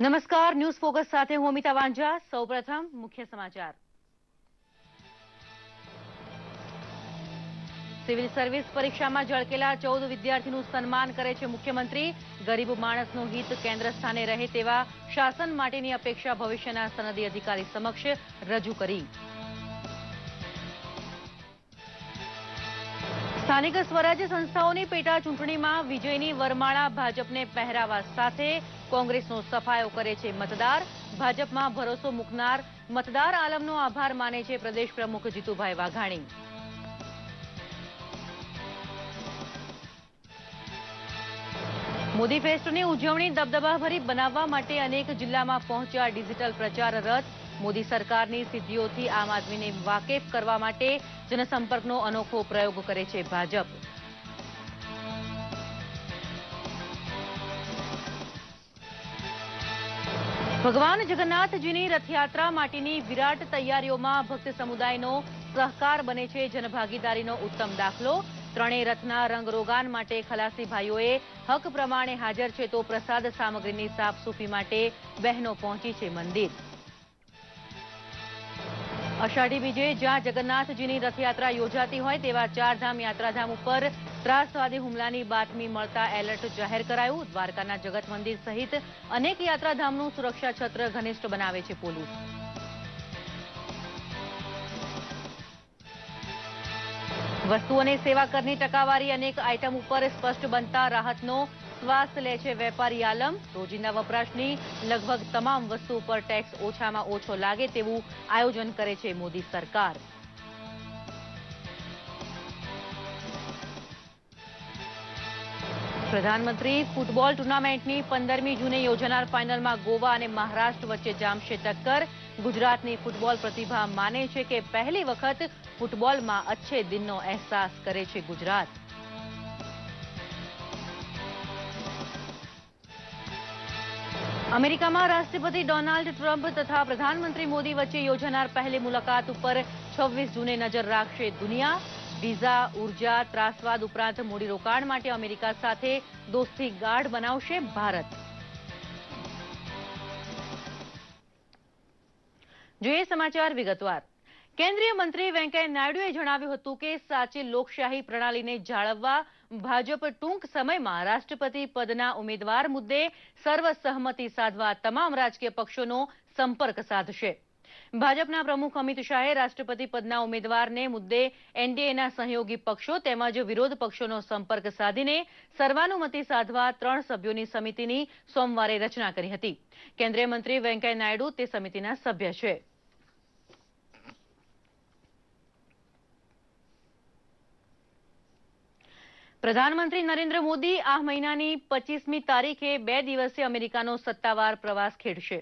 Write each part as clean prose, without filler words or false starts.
નમસ્કાર, news focus સાથે હું અમિતા વાંઝા। સૌપ્રથમ મુખ્ય સમાચાર। સિવિલ સર્વિસ પરીક્ષામાં ઝળકેલા 14 વિદ્યાર્થીનું સન્માન કરે છે મુખ્યમંત્રી। ગરીબ માણસનું હિત કેન્દ્ર સ્થાને રહે તેવા શાસન માટેની અપેક્ષા ભવિષ્યના સનદી અધિકારી સમક્ષ રજૂ કરી। સ્થાનિક સ્વરાજ્ય સંસ્થાઓની પેટા ચૂંટણીમાં વિજયની વરમાળા ભાજપને પહેરાવા સાથે કોંગ્રેસનો સફાયો કરે છે મતદાર। ભાજપમાં ભરોસો મૂકનાર મતદાર આલમનો આભાર માને છે પ્રદેશ પ્રમુખ જીતુભાઈ વાઘાણી। મોદી ફેસ્ટની ઉજવણી દબદબાભરી બનાવવા માટે અનેક જિલ્લામાં પહોંચ્યા ડિજિટલ પ્રચાર રથ। મોદી સરકારની સિદ્ધિઓથી આમ આદમીને વાકેફ કરવા માટે જનસંપર્કનો અનોખો પ્રયોગ કરે છે ભાજપ। ભગવાન જગન્નાથજીની રથયાત્રા માટેની વિરાટ તૈયારીઓમાં ભક્ત સમુદાયનો સહકાર બને છે જનભાગીદારીનો ઉત્તમ દાખલો। ત્રણેય રથના રંગરોગાન માટે ખલાસી ભાઈઓએ હક પ્રમાણે હાજર છે તો પ્રસાદ સામગ્રીની સાફસૂફી માટે બહેનો પહોંચી છે મંદિર। અષાઢી બીજે જ્યાં જગન્નાથજીની રથયાત્રા યોજાતી હોય તેવા ચારધામ યાત્રાધામ ઉપર ત્રાસવાદી હુમલાની બાતમી મળતા એલર્ટ જાહેર કરાયું। દ્વારકાના જગત મંદિર સહિત અનેક યાત્રાધામનું સુરક્ષા છત્ર ઘનિષ્ઠ બનાવે છે પોલીસ। વસ્તુ અને સેવા કરની ટકાવારી અનેક આઇટમ ઉપર સ્પષ્ટ બનતા રાહતનો શ્વાસ લે છે વેપારી આલમ। રોજિંદા વપરાશની લગભગ તમામ વસ્તુ ઉપર ટેક્સ ઓછામાં ઓછો લાગે તેવું આયોજન કરે છે મોદી સરકાર। પ્રધાનમંત્રી ફૂટબોલ ટુર્નામેન્ટની 15મી જૂને યોજાનાર ફાઇનલમાં ગોવા અને મહારાષ્ટ્ર વચ્ચે જામશે ટક્કર। ગુજરાતની ફૂટબોલ પ્રતિભા માને છે કે પહેલી વખત ફૂટબોલમાં અચ્છે દિનનો અહેસાસ કરે છે ગુજરાત। અમેરિકામાં રાષ્ટ્રપતિ ડોનાલ્ડ ટ્રમ્પ તથા પ્રધાનમંત્રી મોદી વચ્ચે યોજાનાર પહેલી મુલાકાત ઉપર 26 જૂને નજર રાખશે દુનિયા। વિઝા, ઉર્જા, ત્રાસવાદ ઉપરાંત મૂડીરોકાણ માટે અમેરિકા સાથે દોસ્તી ગાઢ બનાવશે ભારત। જોઈએ સમાચાર વિગતવાર। કેન્દ્રીય મંત્રી વેંકૈયા નાયડુએ જણાવ્યું હતું કે સાચી લોકશાહી પ્રણાલીને જાળવવા ભાજપ ટૂંક સમયમાં રાષ્ટ્રપતિ પદના ઉમેદવાર મુદ્દે સર્વસહમતિ સાધવા તમામ રાજકીય પક્ષોનો સંપર્ક સાધશે। ભાજપના પ્રમુખ અમિત શાહે રાષ્ટ્રપતિ પદના ઉમેદવારને મુદ્દે એનડીએના સહયોગી પક્ષો તેમજ વિરોધ પક્ષોનો સંપર્ક સાધીને સર્વાનુમતિ સાધવા 3 સભ્યોની સમિતિની સોમવારે રચના કરી હતી। કેન્દ્રીય મંત્રી વેંકૈયા નાયડુ તે સમિતિના સભ્ય છે। પ્રધાનમંત્રી નરેન્દ્ર મોદી આ મહિનાની 25મી તારીખે 2 દિવસીય અમેરિકાનો સત્તાવાર પ્રવાસ ખેડશે।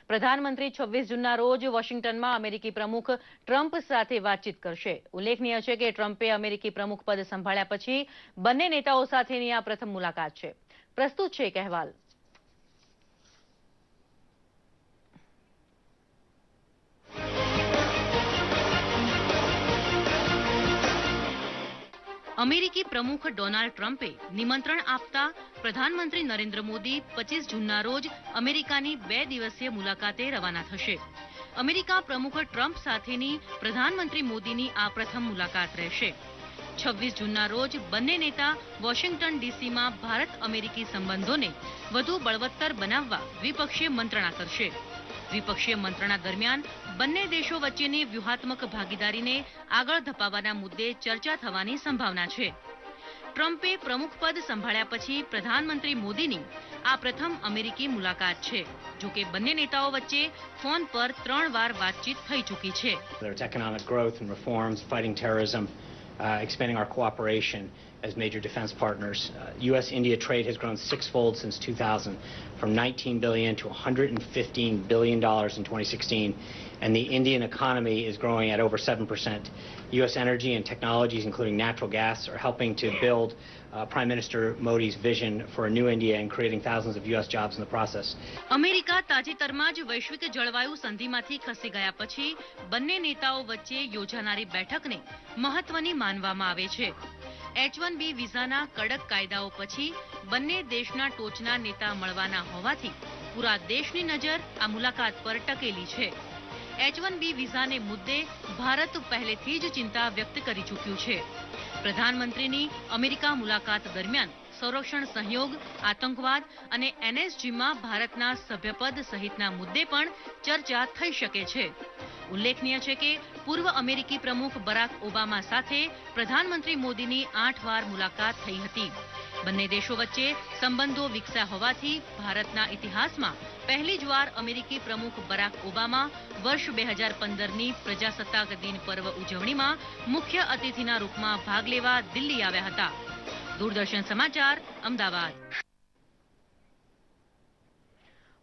પ્રધાનમંત્રી 26 જૂનના રોજ વોશિંગ્ટનમાં અમેરિકી પ્રમુખ ટ્રમ્પ સાથે વાતચીત કરશે। ઉલ્લેખનીય છે કે ટ્રમ્પે અમેરિકી પ્રમુખ પદ સંભાળ્યા પછી બંને નેતાઓ સાથેની આ પ્રથમ મુલાકાત છે। પ્રસ્તુત છે એક અહેવાલ। અમેરિકી પ્રમુખ ડોનાલ્ડ ટ્રમ્પે નિમંત્રણ આપતા પ્રધાનમંત્રી નરેન્દ્ર મોદી 25 જૂનના રોજ અમેરિકાની 2 દિવસીય મુલાકાતે રવાના થશે। અમેરિકા પ્રમુખ ટ્રમ્પ સાથેની પ્રધાનમંત્રી મોદીની આ પ્રથમ મુલાકાત રહેશે। 26 જૂનના રોજ બંને નેતા વોશિંગ્ટન ડીસીમાં ભારત અમેરિકી સંબંધોને વધુ બળવત્તર બનાવવા દ્વિપક્ષીય મંત્રણા કરશે। દ્વિપક્ષીય મંત્રણા દરમિયાન બંને દેશો વચ્ચેની વ્યૂહાત્મક ભાગીદારીને આગળ ધપાવવાના મુદ્દે ચર્ચા થવાની સંભાવના છે। ટ્રમ્પે પ્રમુખ પદ સંભાળ્યા પછી પ્રધાનમંત્રી મોદીની આ પ્રથમ અમેરિકી મુલાકાત છે। જો કે બંને નેતાઓ વચ્ચે ફોન પર 3 વાર વાતચીત થઈ ચૂકી છે। Economic growth and reforms, fighting terrorism, expanding our cooperation as major defense partners. U.S.-India trade has grown 6-fold since 2000, from $19 billion to $115 billion in 2016, and the Indian economy is growing at over 7%. U.S. energy and technologies, including natural gas, are helping to build Prime Minister Modi's vision for a new India and creating thousands of U.S. jobs in the process. America તાજેતરમાં જ વૈશ્વિક જળવાયુ સંધિમાંથી ખસી ગયા પછી બંને નેતાઓ વચ્ચે યોજાનારી બેઠકને મહત્વની માનવામાં આવે છે। H-1B વિઝાના કડક કાયદાઓ પછી બંને દેશના ટોચના નેતા મળવાના હોવાથી પૂરા દેશની નજર આ મુલાકાત પર ટકેલી છે. H-1B વિઝાને મુદ્દે ભારત પહેલેથી જ ચિંતા વ્યક્ત કરી ચૂક્યું છે. પ્રધાનમંત્રીની અમેરિકા મુલાકાત દરમિયાન સંરક્ષણ સહયોગ, આતંકવાદ અને NSGમાં ભારતના સભ્યપદ સહિતના મુદ્દે પણ ચર્ચા થઈ શકે છે. ઉલ્લેખનીય છે કે પૂર્વ અમેરિકી પ્રમુખ બરાક ઓબામા સાથે પ્રધાનમંત્રી મોદીની 8 વાર મુલાકાત થઈ હતી. બંને દેશો વચ્ચે સંબંધો વિકસ્યા હોવાથી ભારતના ઇતિહાસમાં પહેલી જ વાર અમેરિકી પ્રમુખ બરાક ઓબામા વર્ષ 2015ની પ્રજાસત્તાક દિન પર્વ ઉજવણીમાં મુખ્ય અતિથિના રૂપમાં ભાગ લેવા દિલ્હી આવ્યા હતા. દૂરદર્શન સમાચાર, અમદાવાદ.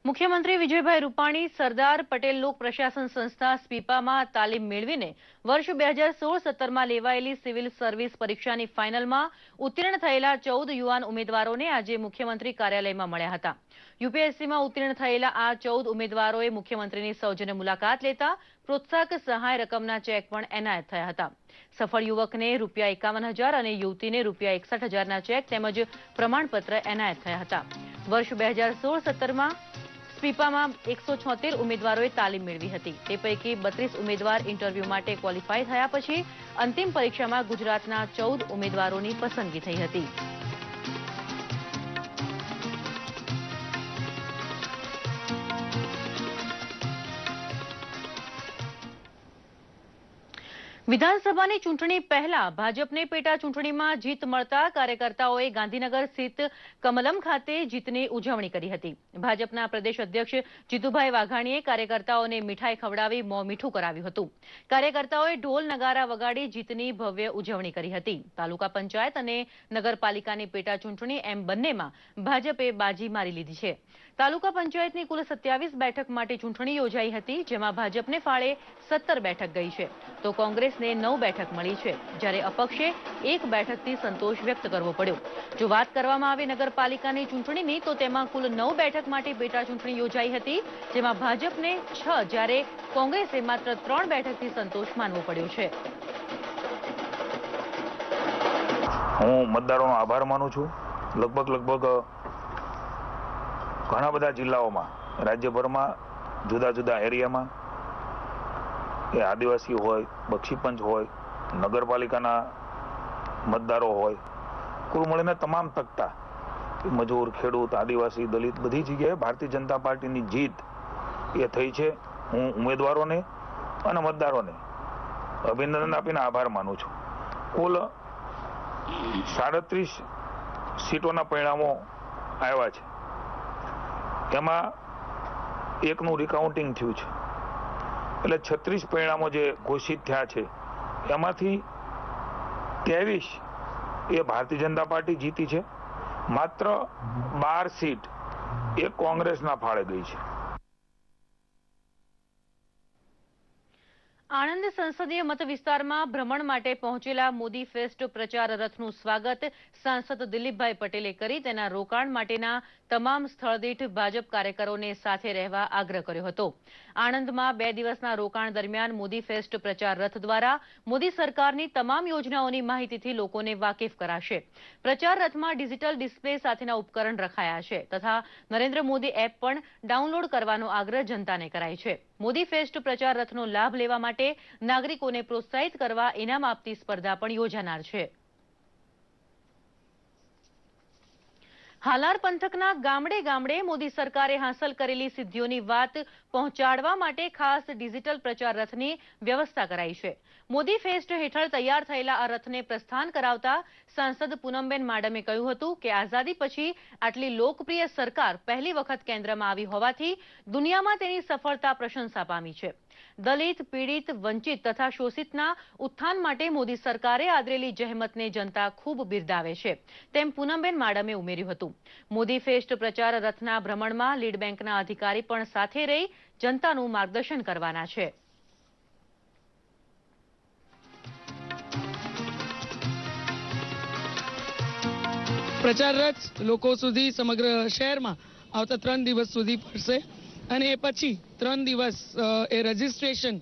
મુખ્યમંત્રી વિજયભાઈ રૂપાણી સરદાર પટેલ લોક પ્રશાસન સંસ્થા સ્પીપામાં તાલીમ મેળવીને વર્ષ 2016-17માં લેવાયેલી સિવિલ સર્વિસ પરીક્ષાની ફાઇનલમાં ઉત્તીર્ણ થયેલા 14 યુવાન ઉમેદવારોને આજે મુખ્યમંત્રી કાર્યાલયમાં મળ્યા હતા. યુપીએસસીમાં ઉત્તીર્ણ થયેલા આ 14 ઉમેદવારોએ મુખ્યમંત્રીની સૌજન્ય મુલાકાત લેતા પ્રોત્સાહક સહાય રકમના ચેક પણ એનાયત થયા હતા. સફળ યુવકને ₹51,000 અને યુવતીને ₹61,000ના ચેક તેમજ પ્રમાણપત્ર એનાયત થયા હતા. વર્ષ 2016-17માં સ્પીપામાં 176 ઉમેદવારોએ તાલીમ મેળવી હતી. તે પૈકી 32 ઉમેદવાર ઇન્ટરવ્યૂ માટે ક્વોલિફાય થયા પછી અંતિમ પરીક્ષામાં ગુજરાતના 14 ઉમેદવારોની પસંદગી થઈ હતી. વિધાનસભાની ચૂંટણી પહેલા ભાજપને પેટા ચૂંટણીમાં જીત મળતા કાર્યકર્તાઓએ ગાંધીનગર સ્થિત કમલમ ખાતે જીતની ઉજવણી કરી હતી. ભાજપના પ્રદેશ અધ્યક્ષ જીતુભાઈ વાઘાણીએ કાર્યકર્તાઓને મીઠાઈ ખવડાવી મોં મીઠું કરાવ્યું હતું. કાર્યકર્તાઓએ ઢોલ નગારા વગાડી જીતની ભવ્ય ઉજવણી કરી હતી. તાલુકા પંચાયત અને નગરપાલિકાની પેટા ચૂંટણી એમ બંનેમાં ભાજપે બાજી મારી લીધી છે. તાલુકા પંચાયતની કુલ 27 બેઠક માટે ચૂંટણી યોજાઈ હતી, જેમાં ભાજપને ફાળે 17 બેઠક ગઈ છે તો કોંગ્રેસને 9 બેઠક મળી છે, જ્યારે અપક્ષે 1 બેઠકથી સંતોષ વ્યક્ત કરવો પડ્યો. જો વાત કરવામાં આવે નગરપાલિકાની ચૂંટણીની તો તેમાં કુલ 9 બેઠક માટે પેટા ચૂંટણી યોજાઈ હતી, જેમાં ભાજપને 6 જ્યારે કોંગ્રેસે માત્ર 3 બેઠકથી સંતોષ માનવો પડ્યો છે. હું મતદારોનો આભાર માનું છું. લગભગ ઘણા બધા જિલ્લાઓમાં, રાજ્યભરમાં જુદા જુદા એરિયામાં, એ આદિવાસી હોય, બક્ષીપંચ હોય, નગરપાલિકાના મતદારો હોય, કુલ મળીને તમામ તકતા મજૂર, ખેડૂત, આદિવાસી, દલિત, બધી જગ્યાએ ભારતીય જનતા પાર્ટીની જીત એ થઈ છે. હું ઉમેદવારોને અને મતદારોને અભિનંદન આપીને આભાર માનું છું. કુલ 37 સીટોના પરિણામો આવ્યા છે. એમાં એકનું રિકાઉન્ટિંગ થયું છે, એટલે 36 પરિણામો જે ઘોષિત થયા છે એમાંથી 23 એ ભારતીય જનતા પાર્ટી જીતી છે. માત્ર 12 સીટ એ કોંગ્રેસના ફાળે ગઈ છે. આણંદ સંસદીય મત વિસ્તારમાં ભ્રમણ માટે પહોંચેલા મોદી ફેસ્ટ પ્રચાર રથનું સ્વાગત સાંસદ દિલીપભાઈ પટેલે કરી તેના રોકાણ માટેના તમામ સ્થળ દીઠ ભાજપ કાર્યકરોને સાથે રહેવા આગ્રહ કર્યો હતો. આણંદમાં 2 દિવસના રોકાણ દરમિયાન મોદી ફેસ્ટ પ્રચાર રથ દ્વારા મોદી સરકારની તમામ યોજનાઓની માહિતીથી લોકોને વાકેફ કરાશે. પ્રચાર રથમાં ડિજિટલ ડિસ્પ્લે સાથેના ઉપકરણ રખાયા છે તથા નરેન્દ્ર મોદી એપ પણ ડાઉનલોડ કરવાનો આગ્રહ જનતાને કરાય છે. મોદી ફેસ્ટ પ્રચાર રથનો લાભ લેવા માટે નાગરિકોને પ્રોત્સાહિત કરવા ઇનામ આપતી સ્પર્ધા પણ યોજાનાર છે. હાલાર પંથકના ગામડે ગામડે મોદી સરકારે હાંસલ કરેલી સિદ્ધિઓની વાત પહોંચાડવા માટે ખાસ ડિજિટલ પ્રચાર રથની વ્યવસ્થા કરાઈ છે. મોદી ફેસ્ટ હેઠળ તૈયાર થયેલા આ રથને પ્રસ્થાન કરાવતા સાંસદ પૂનમબેન માડમે કહ્યું હતું કે આઝાદી પછી આટલી લોકપ્રિય સરકાર પહેલી વખત કેન્દ્રમાં આવી હોવાથી દુનિયામાં તેની સફળતા પ્રશંસા પામી છે. દલિત, પીડિત, વંચિત તથા શોષિતના ઉત્થાન માટે મોદી સરકારે આદરેલી જહેમતને જનતા ખૂબ બિરદાવે છે, તેમ પૂનમબેન માડમે ઉમેર્યું હતું. મોદી ફેસ્ટ પ્રચાર રથના ભ્રમણમાં લીડ બેંકના અધિકારી પણ સાથે રહી જનતાનું માર્ગદર્શન કરવાના છે. પ્રચાર રથ લોકો સુધી સમગ્ર શહેરમાં આવતા 3 દિવસ સુધી ફરશે અને એ પછી 3 દિવસ એ રજીસ્ટ્રેશન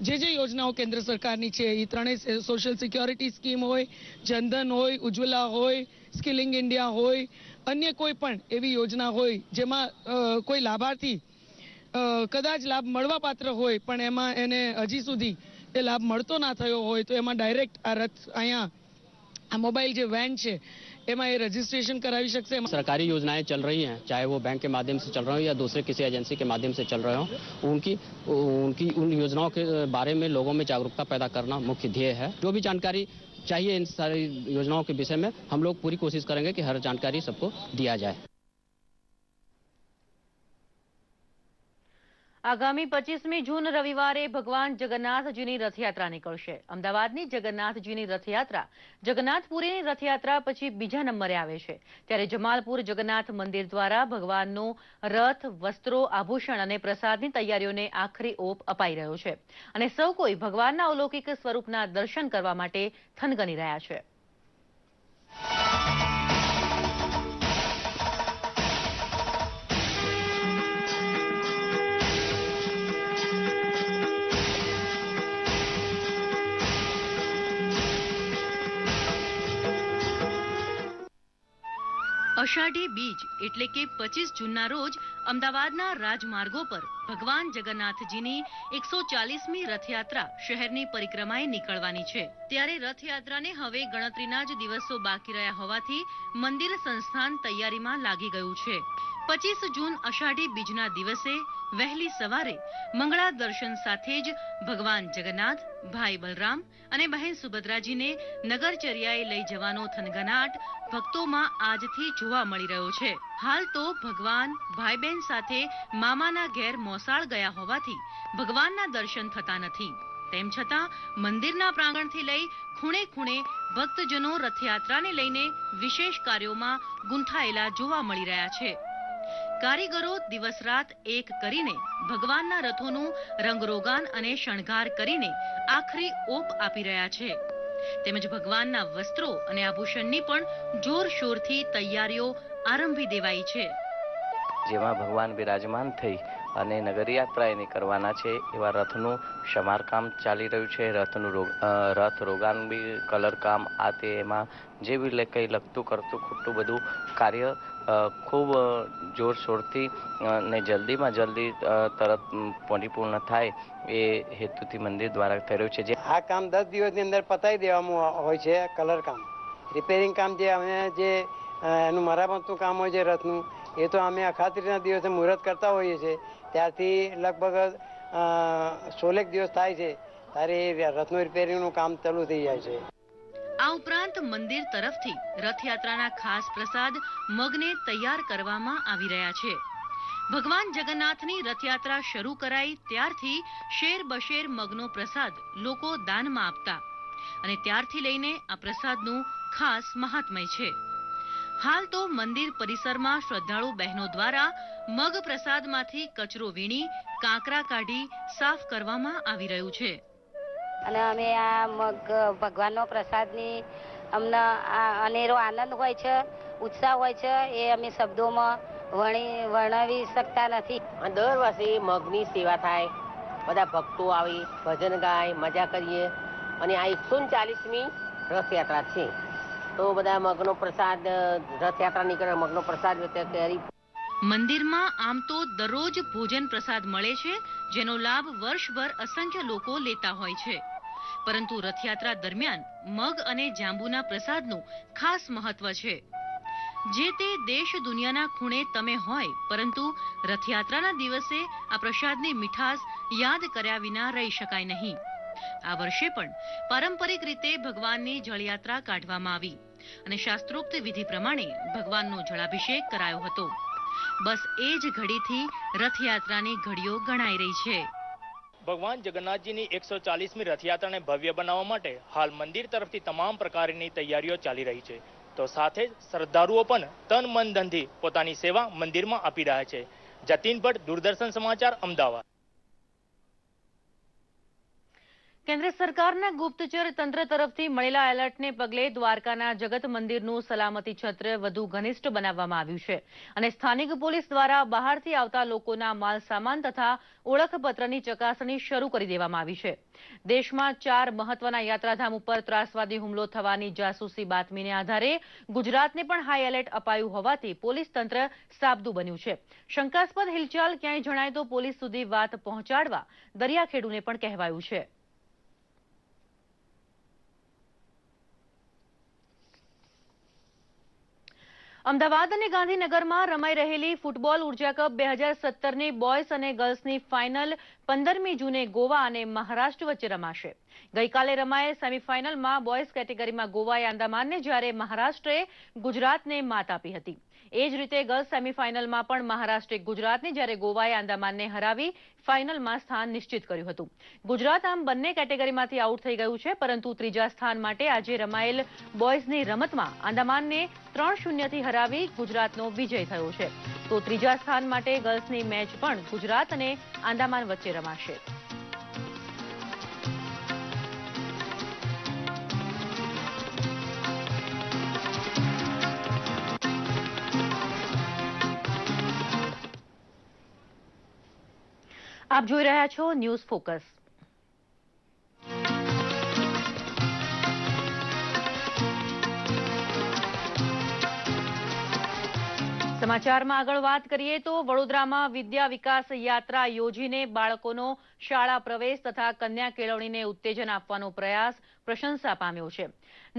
જે યોજનાઓ કેન્દ્ર સરકારની છે એ ત્રણેય સોશિયલ સિક્યોરિટી સ્કીમ હોય, જનધન હોય, ઉજ્જવલા હોય, સ્કિલિંગ ઇન્ડિયા હોય અન્ય કોઈ પણ એવી યોજના હોય જેમાં કોઈ લાભાર્થી કદાચ લાભ મળવા પાત્ર હોય પણ એમાં એને હજી સુધી એ લાભ મળતો ના થયો હોય તો એમાં ડાયરેક્ટ આ રથ અહીંયા આ મોબાઈલ જે વેન છે એમાં એ રजिस्ट्रेशन करावी सकते हैं। सरकारी योजनाएं चल रही हैं, चाहे वो बैंक के माध्यम से चल रहे हो या दूसरे किसी एजेंसी के माध्यम से चल रहे हो, उनकी उन योजनाओं के बारे में लोगों में जागरूकता पैदा करना मुख्य ध्येय है। जो भी जानकारी चाहिए इन सारी योजनाओं के विषय में हम लोग पूरी कोशिश करेंगे कि हर जानकारी सबको दिया जाए। આગામી 25મી જૂન રવિવારે ભગવાન જગન્નાથજીની રથયાત્રા નીકળશે। અમદાવાદની જગન્નાથજીની રથયાત્રા જગન્નાથપુરીની રથયાત્રા પછી બીજા નંબરે આવે છે, ત્યારે જમાલપુર જગન્નાથ મંદિર દ્વારા ભગવાનનો રથ, વસ્ત્રો, આભૂષણ અને પ્રસાદની તૈયારીઓને આખરી ઓપ અપાઈ રહ્યો છે અને સૌ કોઈ ભગવાનના અલૌકિક સ્વરૂપના દર્શન કરવા માટે થનગની રહ્યા છે। અષાઢી બીજ એટલે કે 25 જૂનના રોજ અમદાવાદના રાજમાર્ગો પર ભગવાન જગન્નાથજીની 140મી રથયાત્રા શહેરની પરિક્રમાએ નીકળવાની છે, ત્યારે રથયાત્રાને હવે ગણતરીના જ દિવસો બાકી રહ્યા હોવાથી મંદિર સંસ્થાન તૈયારીમાં લાગી ગયું છે। 25 જૂન અષાઢી બીજના દિવસે વહેલી સવારે મંગળા દર્શન સાથે જ ભગવાન જગન્નાથ, ભાઈ બલરામ અને બહેન સુભદ્રાજીને નગરચર્યાએ લઈ જવાનો થનગનાટ ભક્તોમાં આજથી જોવા મળી રહ્યો છે। હાલ તો ભગવાન ભાઈ બહેન સાથે મામાના ઘેર મોસાળ ગયા હોવાથી ભગવાનના દર્શન થતા નથી, તેમ છતાં મંદિરના પ્રાંગણથી લઈ ખૂણે ખૂણે ભક્તજનો રથયાત્રાને લઈને વિશેષ કાર્યોમાં ગૂંથાયેલા જોવા મળી રહ્યા છે। કારીગરો દિવસ રાત એક કરીને ભગવાનના રથોનું રંગરોગાન અને શણગાર કરીને આખરી ઓપ આપી રહ્યા છે, તેમજ ભગવાનના વસ્ત્રો અને આભૂષણની પણ જોરશોરથી તૈયારીઓ આરંભી દેવાઈ છે। જેમાં ભગવાન બિરાજમાન થઈ અને નગરયાત્રા નીકળવાના છે એવા રથનું સમારકામ ચાલી રહ્યું છે। રથ રોગાન બી કલર કામ આ તે એમાં જે બી કંઈ લગતું કરતું ખોટું બધું કાર્ય ખૂબ જોરશોરથી ને જલ્દીમાં જલ્દી તરત પરિપૂર્ણ થાય એ હેતુથી મંદિર દ્વારા થઈ રહ્યું છે। આ કામ 10 દિવસની અંદર પતાવી દેવામાં હોય છે। કલર કામ, રિપેરિંગ કામ જે અમે જે એનું મરામતનું કામ હોય છે રથનું, એ તો અમે અખાત્રીજના દિવસે મુહૂર્ત કરતા હોઈએ છીએ, ત્યારથી લગભગ 16 દિવસ થાય છે ત્યારે રથનું રિપેરિંગનું કામ ચાલુ થઈ જાય છે। આ ઉપરાંત મંદિર તરફથી રથયાત્રાના ખાસ પ્રસાદ મગને તૈયાર કરવામાં આવી રહ્યા છે। ભગવાન જગન્નાથની રથયાત્રા શરૂ કરાઈ ત્યારથી શેર બશેર મગનો પ્રસાદ લોકો દાનમાં આપતા અને ત્યારથી લઈને આ પ્રસાદનું ખાસ મહાત્મય છે। હાલ તો મંદિર પરિસરમાં શ્રદ્ધાળુ બહેનો દ્વારા મગ પ્રસાદમાંથી કચરો વીણી કાંકરા કાઢી સાફ કરવામાં આવી રહ્યું છે અને અમે આ મગ ભગવાનનો પ્રસાદની અમને અનેરો આનંદ હોય છે, ઉત્સાહ હોય છે, એ અમે શબ્દોમાં વર્ણવી શકતા નથી। દર વર્ષે મગની સેવા થાય, બધા ભક્તો આવી ભજન ગાય, મજા કરીએ અને આ 140મી રથયાત્રા છે તો બધા મગનો પ્રસાદ રથયાત્રા નીકળે મગનો પ્રસાદ કેરી। મંદિરમાં આમ તો દરરોજ ભોજન પ્રસાદ મળે છે, જેનો લાભ વર્ષભર અસંખ્ય લોકો લેતા હોય છે, પરંતુ રથયાત્રા દરમિયાન મગ અને જાંબુના પ્રસાદનું ખાસ મહત્વ છે। જે તે દેશ દુનિયાના ખૂણે તમે હોય, પરંતુ રથયાત્રાના દિવસે આ પ્રસાદની મીઠાશ યાદ કર્યા વિના રહી શકાય નહીં। આ વર્ષે પણ પારંપરિક રીતે ભગવાનની જળયાત્રા કાઢવામાં આવી અને શાસ્ત્રોક્ત વિધિ પ્રમાણે ભગવાનનો જળાભિષેક કરાયો હતો। બસ એ જ ઘડીથી રથયાત્રાની ઘડીઓ ગણાઈ રહી છે। ભગવાન જગન્નાથજીની 140મી રથયાત્રાને ભવ્ય બનાવવા માટે હાલ મંદિર તરફથી તમામ પ્રકારની તૈયારીઓ ચાલી રહી છે, તો સાથે જ શ્રદ્ધાળુઓ પણ તન મન ધનથી પોતાની સેવા મંદિરમાં આપી રહ્યા છે। જતીન ભટ્ટ, દૂરદર્શન સમાચાર, અમદાવાદ। કેન્દ્ર સરકારના ગુપ્તચર તંત્ર તરફથી મળેલા એલર્ટને પગલે દ્વારકાના જગત મંદિરનું સલામતી છત્ર વધુ ઘનિષ્ઠ બનાવવામાં આવ્યું છે અને સ્થાનિક પોલીસ દ્વારા બહારથી આવતા લોકોના માલ સામાન તથા ઓળખપત્રની ચકાસણી શરૂ કરી દેવામાં આવી છે. દેશમાં 4 મહત્વના યાત્રાધામ ઉપર ત્રાસવાદી હુમલો થવાની જાસૂસી બાતમીને આધારે ગુજરાતને પણ હાઈ એલર્ટ અપાયું હોવાથી પોલીસ તંત્ર સાબદું બન્યું છે. શંકાસ્પદ હિલચાલ ક્યાંય જણાય તો પોલીસ સુધી વાત પહોંચાડવા દરિયાખેડૂને પણ કહેવાયું છે. અમદાવાદ અને ગાંધીનગરમાં રમાઈ રહેલી ફૂટબોલ ઉર્જા કપ 2017ની બોયઝ અને ગર્લ્સની ફાઇનલ 15મી જૂને ગોવા અને મહારાષ્ટ્ર વચ્ચે રમાશે. ગઈકાલે રમાયેલ સેમીફાઇનલમાં બોયઝ કેટેગરીમાં ગોવાએ આંદામાનને જ્યારે મહારાષ્ટ્રે ગુજરાતને માત આપી હતી. એ જ રીતે ગર્લ્સ સેમીફાઇનલમાં પણ મહારાષ્ટ્રે ગુજરાતને જ્યારે ગોવાએ આંદામાનને હરાવી ફાઇનલમાં સ્થાન નિશ્ચિત કર્યું હતું. ગુજરાત આમ બંને કેટેગરીમાંથી આઉટ થઈ ગયું છે, પરંતુ ત્રીજા સ્થાન માટે આજે રમાયેલ બોયઝની રમતમાં આંદામાનને 3-0થી હરાવી ગુજરાતનો વિજય થયો છે. તો ત્રીજા સ્થાન માટે ગર્લ્સની મેચ પણ ગુજરાત અને આંદામાન વચ્ચે રમાશે. આપ જોઈ રહ્યા છો ન્યૂઝ ફોકસ. સમાચારમાં આગળ વાત કરીએ તો વડોદરામાં વિદ્યા વિકાસ યાત્રા યોજીને બાળકોનો શાળા પ્રવેશ તથા કન્યા કેળવણીને ઉત્તેજન આપવાનો પ્રયાસ પ્રશંસા પામ્યો છે.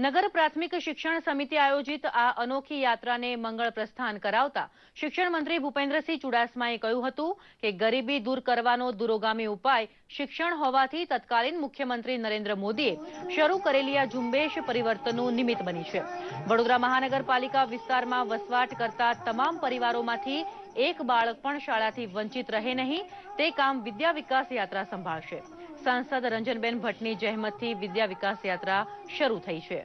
નગર પ્રાથમિક શિક્ષણ સમિતિ આયોજિત આ અનોખી યાત્રાને મંગળ પ્રસ્થાન કરાવતા શિક્ષણ મંત્રી ભૂપેન્દ્રસિંહ ચુડાસમાએ કહ્યું હતું કે ગરીબી દૂર કરવાનો દૂરોગામી ઉપાય શિક્ષણ હોવાથી તત્કાલીન મુખ્યમંત્રી નરેન્દ્ર મોદીએ શરૂ કરેલી આ ઝુંબેશ પરિવર્તનનું નિમિત્ત બની છે. વડોદરા મહાનગરપાલિકા વિસ્તારમાં વસવાટ કરતા તમામ પરિવારોમાંથી એક બાળક પણ શાળાથી વંચિત રહે નહીં તે કામ વિદ્યા વિકાસ યાત્રા સંભાળશે. સાંસદ રંજનબેન ભટ્ટની જહેમતથી વિદ્યા વિકાસ યાત્રા શરૂ થઈ છે.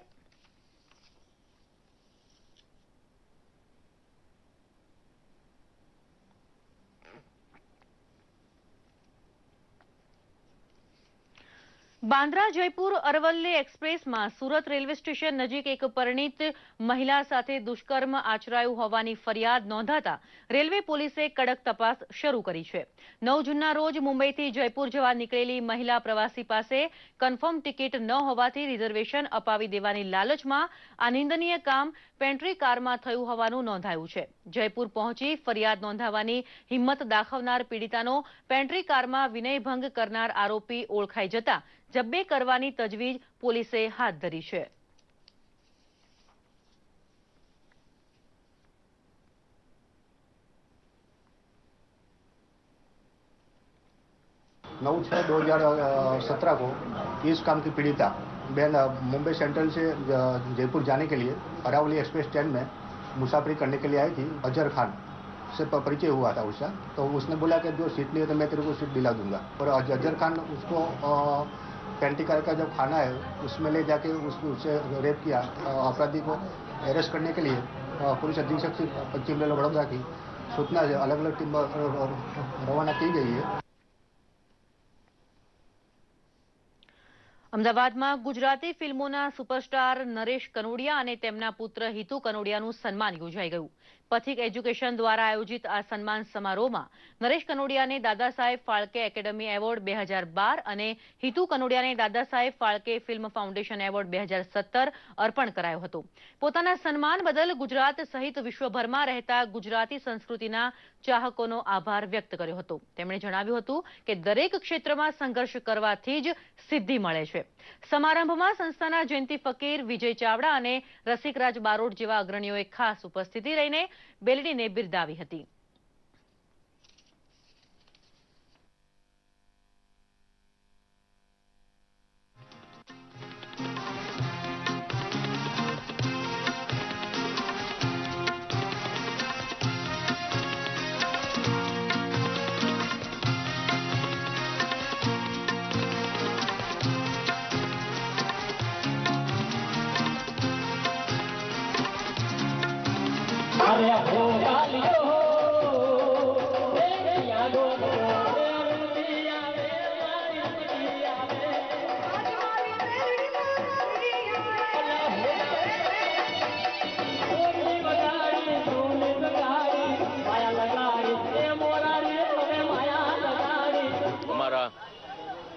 બાંદ્રા જયપુર અરવલ્લી એક્સપ્રેસમાં સુરત રેલવે સ્ટેશન નજીક એક પરિણીત મહિલા સાથે દુષ્કર્મ આચરાયું હોવાની ફરિયાદ નોંધાતા રેલવે પોલીસે કડક તપાસ શરૂ કરી છે. 9 જૂનના રોજ મુંબઈથી જયપુર જવા નીકળેલી મહિલા પ્રવાસી પાસે કન્ફર્મ ટિકિટ ન હોવાથી રિઝર્વેશન અપાવી દેવાની લાલચમાં આ નિંદનીય કામ પેન્ટ્રી કારમાં થયું હોવાનું નોંધાયું છે. જયપુર પહોંચી ફરિયાદ નોંધાવવાની હિંમત દાખવનાર પીડિતાનો પેન્ટ્રી કારમાં વિનયભંગ કરનાર આરોપી ઓળખાઈ જતા જબ્બે કરવાની તજવીજ પોલીસે હાથ ધરી છે. नौ 6/2017 को इस काम की पीड़िता बहन मुंबई सेंट्रल से जयपुर जाने के लिए अरावली एक्सप्रेस ट्रेन में मुसाफरी करने के लिए आई थी. अजहर खान से परिचय हुआ था उसका, तो उसने बोला कि जो सीट लिए तो मैं तेरे को सीट दिला दूंगा. और अजहर खान उसको पेंटी कार का जो खाना है उसमें ले जाके उससे रेप किया. अपराधी को अरेस्ट करने के लिए पुलिस अधीक्षक से पश्चिम रेलवे वडोदरा की सूचना से अलग अलग टीम रवाना की गई है. અમદાવાદમાં ગુજરાતી ફિલ્મોના સુપરસ્ટાર નરેશ કનોડિયા અને તેમના પુત્ર હિતુ કનોડિયાનું સન્માન યોજાઈ ગયું. પથિક એજ્યુકેશન દ્વારા આયોજિત આ સન્માન સમારોહમાં નરેશ કનોડિયાને દાદા સાહેબ ફાળકે એકેડમી એવોર્ડ 2012 અને Hitu કનોડિયાને Dada Saheb Phalke film foundation award 2017 અર્પણ કરાયો હતો. પોતાના સન્માન બદલ ગુજરાત સહિત વિશ્વભરમાં રહેતા ગુજરાતી સંસ્કૃતિના ચાહકોનો આભાર વ્યક્ત કર્યો હતો. તેમણે જણાવ્યું હતું કે દરેક ક્ષેત્રમાં સંઘર્ષ કરવાથી જ સિદ્ધિ મળે છે. સમારંભમાં સંસ્થાના જયંતિ ફકીર, વિજય ચાવડા અને રસિકરાજ બારોટ જેવા અગ્રણીઓએ ખાસ ઉપસ્થિતિ રહીને બેલડીને બિરદાવી હતી. अरे हो गालियो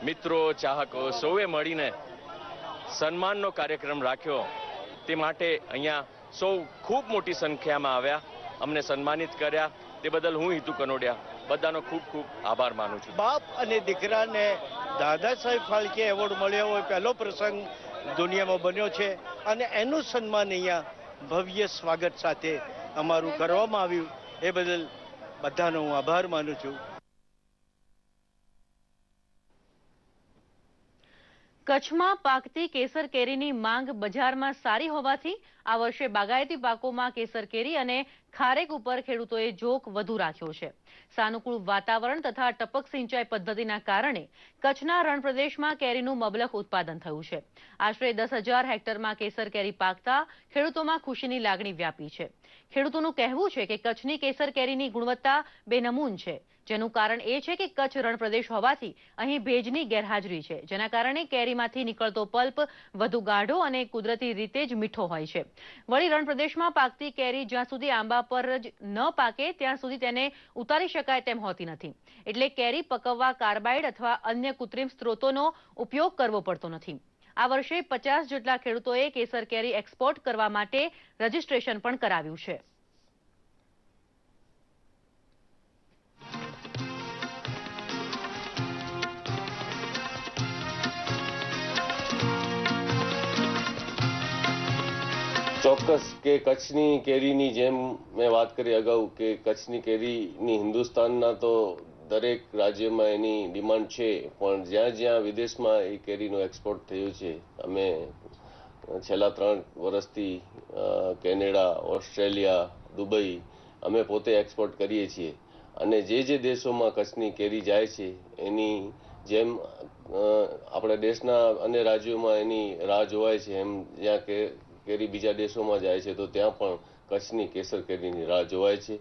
મિત્રો, ચાહકો સૌએ મળીને સન્માનનો કાર્યક્રમ રાખ્યો. તે માટે અહીંયા સૌ ખૂબ મોટી સંખ્યામાં આવ્યા, અમને સન્માનિત કર્યા. તે બદલ હું હિતુ કનોડિયા બધાનો ખૂબ ખૂબ આભાર માનું છું. બાપ અને દીકરાને દાદા સાહેબ ફાળકે એવોર્ડ મળ્યો હોય પહેલો પ્રસંગ દુનિયામાં બન્યો છે અને એનું સન્માન અહીંયા ભવ્ય સ્વાગત સાથે અમારું કરવામાં આવ્યું. એ બદલ બધાનો હું આભાર માનું છું. કચ્છમાં પાકતી કેસર કેરીની માંગ બજારમાં સારી હોવાથી આ વર્ષે બાગાયતી પાકોમાં કેસર કેરી અને ખારેક ઉપર ખેડૂતોએ જોક વધુ રાખ્યો છે. સાનુકૂળ વાતાવરણ તથા ટપક સિંચાઈ પદ્ધતિના કારણે કચ્છના રણપ્રદેશમાં કેરીનું મબલખ ઉત્પાદન થયું છે. આશરે 10,000 હેક્ટરમાં કેસર કેરી પાકતા ખેડૂતોમાં ખુશીની લાગણી વ્યાપી છે. ખેડૂતોનું કહેવું છે કે કચ્છની કેસર કેરીની ગુણવત્તા બેનમૂન છે, જેનું કારણ એ છે કે કચ્છ રણપ્રદેશ હોવાથી અહીં ભેજની ગેરહાજરી છે, જેના કારણે કેરીમાંથી નીકળતો પલ્પ વધુ ગાઢો અને કુદરતી રીતે જ મીઠો હોય છે. વળી રણપ્રદેશમાં પાકતી કેરી જ્યાં સુધી આંબા પર જ ન પાકે ત્યાં સુધી તેને ઉતારી શકાય તેમ હોતી નથી, એટલે કેરી પકવવા કાર્બાઇડ અથવા અન્ય કૃત્રિમ સ્ત્રોતોનો ઉપયોગ કરવો પડતો નથી. આ વર્ષે 50 જેટલા ખેડૂતોએ કેસર કેરી એક્સપોર્ટ કરવા માટે રજીસ્ટ્રેશન પણ કરાવ્યું છે. ચોક્કસ કે કચ્છની કેરીની જેમ મેં વાત કરી અગાઉ કે કચ્છની કેરીની હિન્દુસ્તાનના તો દરેક રાજ્યમાં એની ડિમાન્ડ છે, પણ જ્યાં જ્યાં વિદેશમાં એ કેરીનું એક્સપોર્ટ થયું છે, અમે છેલ્લા 3 વર્ષથી કેનેડા, ઓસ્ટ્રેલિયા, દુબઈ અમે પોતે એક્સપોર્ટ કરીએ છીએ. અને જે દેશોમાં કચ્છની કેરી જાય છે એની જેમ આપણા દેશના અન્ય રાજ્યોમાં એની રાહ જોવાય છે, એમ જ્યાં કે કેરી બીજા દેશોમાં જાય છે તો ત્યાં પણ કચ્છની કેસર કેરીની રાહ જોવાય છે.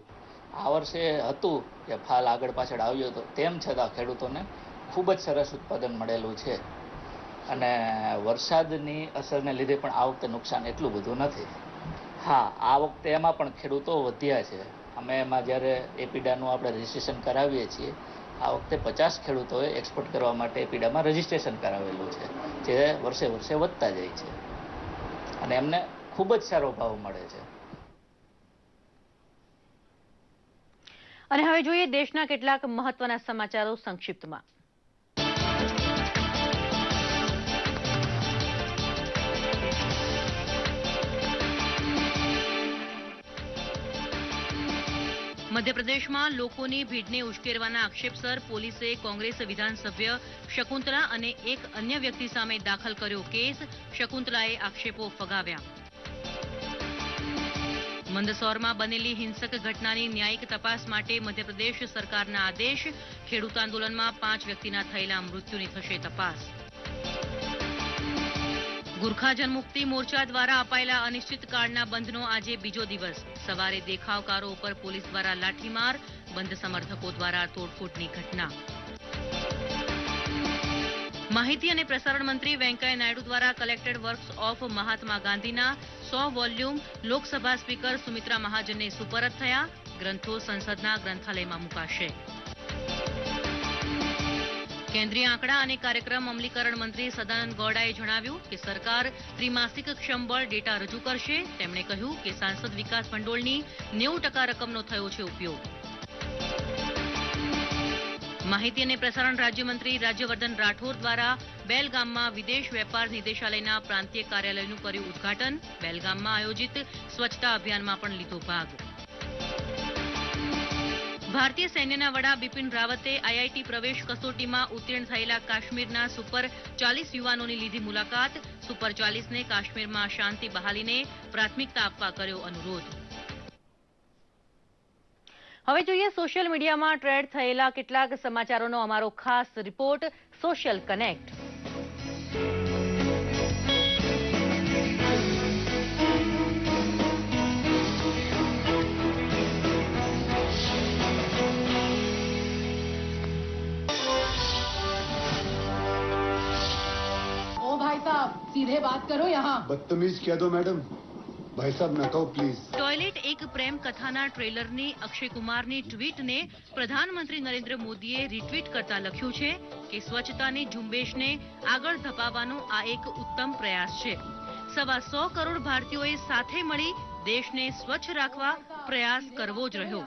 આ વર્ષે હતું કે ફાલ આગળ પાછળ આવ્યો હતો, તેમ છતાં ખેડૂતોને ખૂબ જ સરસ ઉત્પાદન મળેલું છે અને વરસાદની અસરને લીધે પણ આ વખતે નુકસાન એટલું બધું નથી. હા, આ વખતે એમાં પણ ખેડૂતો વધ્યા છે. અમે એમાં જ્યારે એપીડાનું આપણે રજીસ્ટ્રેશન કરાવીએ છીએ, આ વખતે 50 ખેડૂતોએ એક્સપોર્ટ કરવા માટે એપીડામાં રજીસ્ટ્રેશન કરાવેલું છે, જે વર્ષે વર્ષે વધતા જાય છે અને એમને ખૂબ જ સારો ભાવ મળે છે. અને હવે જોઈએ દેશના કેટલાક મહત્વના સમાચારો સંક્ષિપ્તમાં. મધ્યપ્રદેશમાં લોકોની ભીડને ઉશ્કેરવાના આક્ષેપસર પોલીસે કોંગ્રેસ વિધાનસભ્ય શકુંતલા અને એક અન્ય વ્યક્તિ સામે દાખલ કર્યો કેસ. શકુંતલાએ આક્ષેપો ફગાવ્યા. મંદસૌરમાં બનેલી હિંસક ઘટનાની ન્યાયિક તપાસ માટે મધ્યપ્રદેશ સરકારના આદેશ. ખેડૂત આંદોલનમાં 5 વ્યક્તિના થયેલા મૃત્યુની થશે તપાસ. ગુરખા જનમુક્તિ મોરચા દ્વારા અપાયેલા અનિશ્ચિતકાળના બંધનો આજે બીજો દિવસ. સવારે દેખાવકારો ઉપર પોલીસ દ્વારા લાઠીમાર, બંધ સમર્થકો દ્વારા તોડફોડની ઘટના. માહિતી અને પ્રસારણ મંત્રી વેંકૈયા નાયડુ દ્વારા કલેક્ટેડ વર્ક્સ ઓફ મહાત્મા ગાંધીના 100 વોલ્યુમ લોકસભા સ્પીકર સુમિત્રા મહાજનને સુપરત થયા. ગ્રંથો સંસદના ગ્રંથાલયમાં મુકાશે. કેન્દ્રીય આંકડા અને કાર્યક્રમ અમલીકરણ મંત્રી સદાનંદ ગૌડાએ જણાવ્યું કે સરકાર ત્રિમાસિક ક્ષમબળ ડેટા રજૂ કરશે. તેમણે કહ્યું કે સાંસદ વિકાસ ભંડોળની 90% રકમનો થયો છે ઉપયોગ. માહિતી અને પ્રસારણ રાજ્યમંત્રી રાજ્યવર્ધન રાઠોડ દ્વારા બેલગામમાં વિદેશ વેપાર નિદેશાલયના પ્રાંતીય કાર્યાલયનું કર્યું ઉદ્ઘાટન. બેલગામમાં આયોજિત સ્વચ્છતા અભિયાનમાં પણ લીધો ભાગ. ભારતીય સૈન્યના વડા બિપિન રાવતે આઈઆઈટી પ્રવેશ કસોટીમાં ઉત્તીર્ણ થયેલા કાશ્મીરના સુપર 40 યુવાનોની લીધી મુલાકાત. સુપર 40ને કાશ્મીરમાં શાંતિ બહાલીને પ્રાથમિકતા આપવા કર્યો અનુરોધ. હવે જોઈએ સોશિયલ મીડિયામાં ટ્રેન્ડ થયેલા કેટલાક સમાચારોનો અમારો ખાસ રિપોર્ટ સોશિયલ કનેક્ટ. सीधे बात करो यहाँ. बदतमीज कह दो मैडम. भाई साहब मैं कहूँ प्लीज ટોયલેટ એક પ્રેમ કથાના ટ્રેલરની અક્ષય કુમારની ટ્વીટને પ્રધાનમંત્રી નરેન્દ્ર મોદીએ રીટ્વીટ કરતા લખ્યું છે કે સ્વચ્છતાની ઝુંબેશને આગળ ધપાવવાનો આ એક ઉત્તમ પ્રયાસ છે. 125 કરોડ ભારતીયોએ સાથે મળી દેશને સ્વચ્છ રાખવા પ્રયાસ કરવો જ રહ્યો.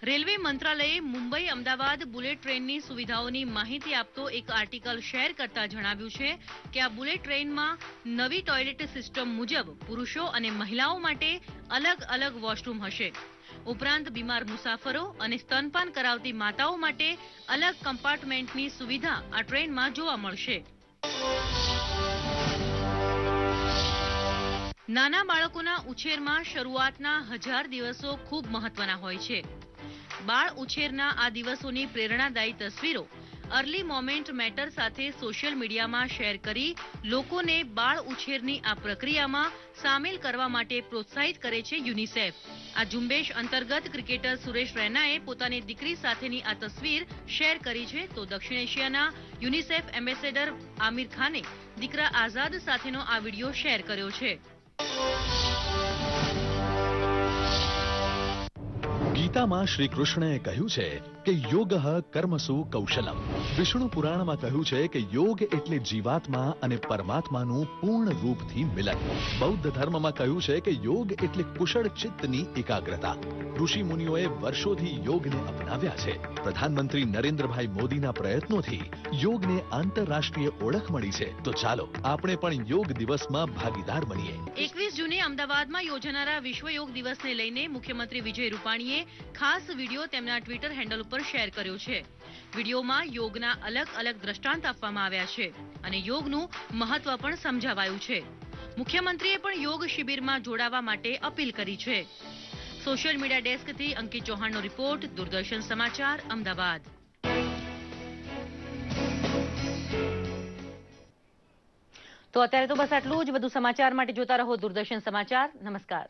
રેલવે મંત્રાલયે મુંબઈ અમદાવાદ બુલેટ ટ્રેનની સુવિધાઓની માહિતી આપતો એક આર્ટિકલ શેર કરતા જણાવ્યું છે કે આ બુલેટ ટ્રેનમાં નવી ટોયલેટ સિસ્ટમ મુજબ પુરુષો અને મહિલાઓ માટે અલગ અલગ વોશરૂમ હશે. ઉપરાંત બીમાર મુસાફરો અને સ્તનપાન કરાવતી માતાઓ માટે અલગ કમ્પાર્ટમેન્ટની સુવિધા આ ટ્રેનમાં જોવા મળશે. નાના બાળકોના ઉછેરમાં શરૂઆતના 1000 દિવસો ખૂબ મહત્વના હોય છે. બાળ ઉછેરના આ દિવસોની પ્રેરણાદાયી તસવીરો અર્લી મોમેન્ટ મેટર સાથે સોશિયલ મીડિયામાં શેર કરી લોકોને બાળ ઉછેરની આ પ્રક્રિયામાં સામેલ કરવા માટે પ્રોત્સાહિત કરે છે યુનિસેફ. આ ઝુંબેશ અંતર્ગત ક્રિકેટર સુરેશ રૈનાએ પોતાની દીકરી સાથેની આ તસવીર શેર કરી છે, તો દક્ષિણ એશિયાના યુનિસેફ એમ્બેસેડર આમિર ખાને દીકરા આઝાદ સાથેનો આ વિડીયો શેર કર્યો છે. ગીતામાં શ્રી કૃષ્ણએ કહ્યું છે કે યોગ કર્મસુ કૌશલમ. વિષ્ણુ પુરાણમાં કહ્યું છે કે યોગ એટલે જીવાત્મા અને પરમાત્માનું પૂર્ણ રૂપથી મિલન. બૌદ્ધ ધર્મમાં કહ્યું છે કે યોગ એટલે કુશળ ચિત્તની એકાગ્રતા. ઋષિ મુનિઓએ વર્ષોથી યોગને અપનાવ્યા છે. પ્રધાનમંત્રી નરેન્દ્રભાઈ મોદીના પ્રયત્નોથી યોગને આંતરરાષ્ટ્રીય ઓળખ મળી છે. તો ચાલો આપણે પણ યોગ દિવસમાં ભાગીદાર બનીએ. 21 જૂને અમદાવાદમાં યોજાનારા વિશ્વ યોગ દિવસને લઈને મુખ્યમંત્રી વિજય રૂપાણીએ ખાસ વિડીયો તેમના ટ્વિટર હેન્ડલ ઉપર શેર કર્યો છે. વિડીયોમાં યોગના અલગ અલગ દ્રષ્ટાંત આપવામાં આવ્યા છે અને યોગનું મહત્વ પણ સમજાવાયું છે. મુખ્યમંત્રીએ પણ યોગ શિબિરમાં જોડાવા માટે અપીલ કરી છે. સોશિયલ મીડિયા ડેસ્કથી અંકિત ચૌહાણનો રિપોર્ટ, દૂરદર્શન સમાચાર, અમદાવાદ. તો અત્યારે તો બસ આટલું જ. વધુ સમાચાર માટે જોતા રહો દૂરદર્શન સમાચાર. નમસ્કાર.